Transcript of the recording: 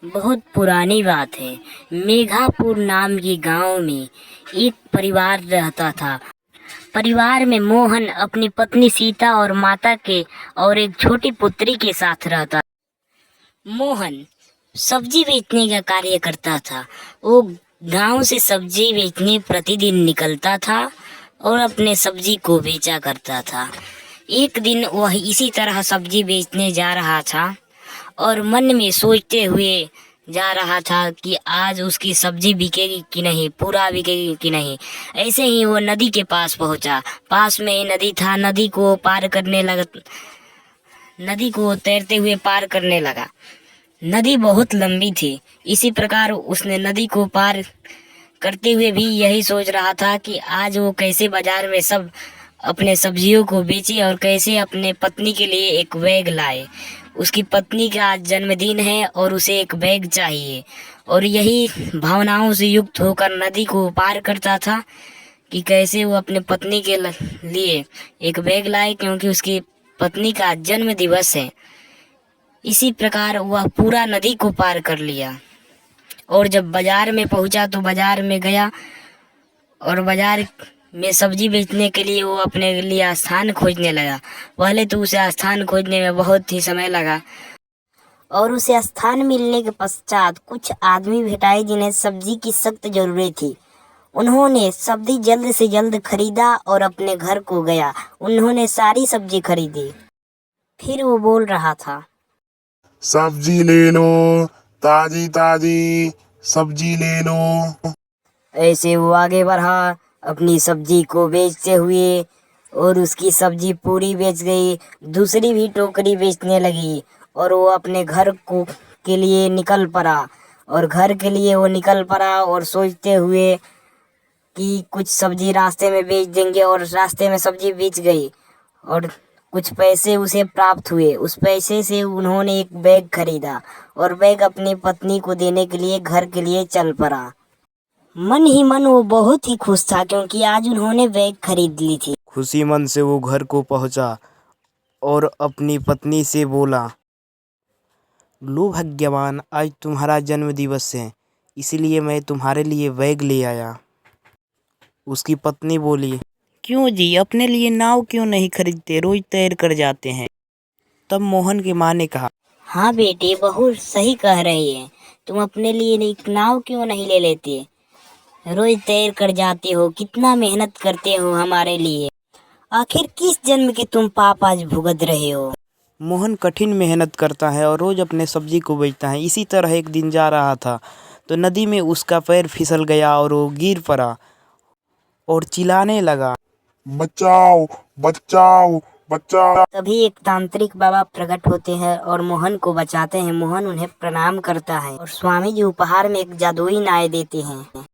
बहुत पुरानी बात है। मेघापुर नाम के गांव में एक परिवार रहता था। परिवार में मोहन अपनी पत्नी सीता और माता के और एक छोटी पुत्री के साथ रहता। मोहन सब्जी बेचने का कार्य करता था। वो गांव से सब्जी बेचने प्रतिदिन निकलता था और अपने सब्जी को बेचा करता था। एक दिन वह इसी तरह सब्जी बेचने जा रहा था और मन में सोचते हुए जा रहा था कि आज उसकी सब्जी बिकेगी कि नहीं, पूरा बिकेगी कि नहीं। ऐसे ही वो नदी के पास पहुंचा। पास में ही नदी था। नदी को तैरते हुए पार करने लगा। नदी बहुत लंबी थी। इसी प्रकार उसने नदी को पार करते हुए भी यही सोच रहा था कि आज वो कैसे बाजार में सब अपने सब्जियों को बेचे और कैसे अपने पत्नी के लिए एक बैग लाए। उसकी पत्नी का आज जन्मदिन है और उसे एक बैग चाहिए, और यही भावनाओं से युक्त होकर नदी को पार करता था कि कैसे वो अपने पत्नी के लिए एक बैग लाए, क्योंकि उसकी पत्नी का जन्म दिवस है। इसी प्रकार वह पूरा नदी को पार कर लिया और जब बाजार में पहुंचा तो बाजार में गया और बाजार में सब्जी बेचने के लिए वो अपने लिए स्थान खोजने लगा। पहले तो उसे स्थान खोजने में बहुत ही समय लगा और उसे स्थान मिलने के पश्चात कुछ आदमी भेटाए जिन्हें सब्जी की सख्त जरूरत थी। उन्होंने सब्जी जल्द से जल्द खरीदा और अपने घर को गया। उन्होंने सारी सब्जी खरीदी। फिर वो बोल रहा था, सब्जी ले लो, ताजी ताजी सब्जी ले लो। ऐसे वो आगे बढ़ा अपनी सब्जी को बेचते हुए, और उसकी सब्जी पूरी बेच गई। दूसरी भी टोकरी बेचने लगी और वो अपने घर को के लिए निकल पड़ा। और घर के लिए वो निकल पड़ा और सोचते हुए कि कुछ सब्जी रास्ते में बेच देंगे, और रास्ते में सब्जी बेच गई और कुछ पैसे उसे प्राप्त हुए। उस पैसे से उन्होंने एक बैग खरीदा और बैग अपनी पत्नी को देने के लिए घर के लिए चल पड़ा। मन ही मन वो बहुत ही खुश था, क्योंकि आज उन्होंने बैग खरीद ली थी। खुशी मन से वो घर को पहुंचा और अपनी पत्नी से बोला, लो भाग्यवान, आज तुम्हारा जन्म दिवस है, इसलिए मैं तुम्हारे लिए बैग ले आया। उसकी पत्नी बोली, क्यों जी, अपने लिए नाव क्यों नहीं खरीदते, रोज तैर कर जाते हैं। तब मोहन की माँ ने कहा, हाँ बेटे, बहू सही कह रही है। तुम अपने लिए एक नाव क्यों नहीं ले लेते? रोज तैर कर जाते हो, कितना मेहनत करते हो हमारे लिए। आखिर किस जन्म के तुम पाप आज भुगत रहे हो? मोहन कठिन मेहनत करता है और रोज अपने सब्जी को बेचता है। इसी तरह एक दिन जा रहा था तो नदी में उसका पैर फिसल गया और वो गिर पड़ा और चिल्लाने लगा, बचाओ बचाओ बचाओ। तभी एक तांत्रिक बाबा प्रकट होते हैं और मोहन को बचाते हैं। मोहन उन्हें प्रणाम करता है और स्वामी जी उपहार में एक जादुई नाव देते हैं।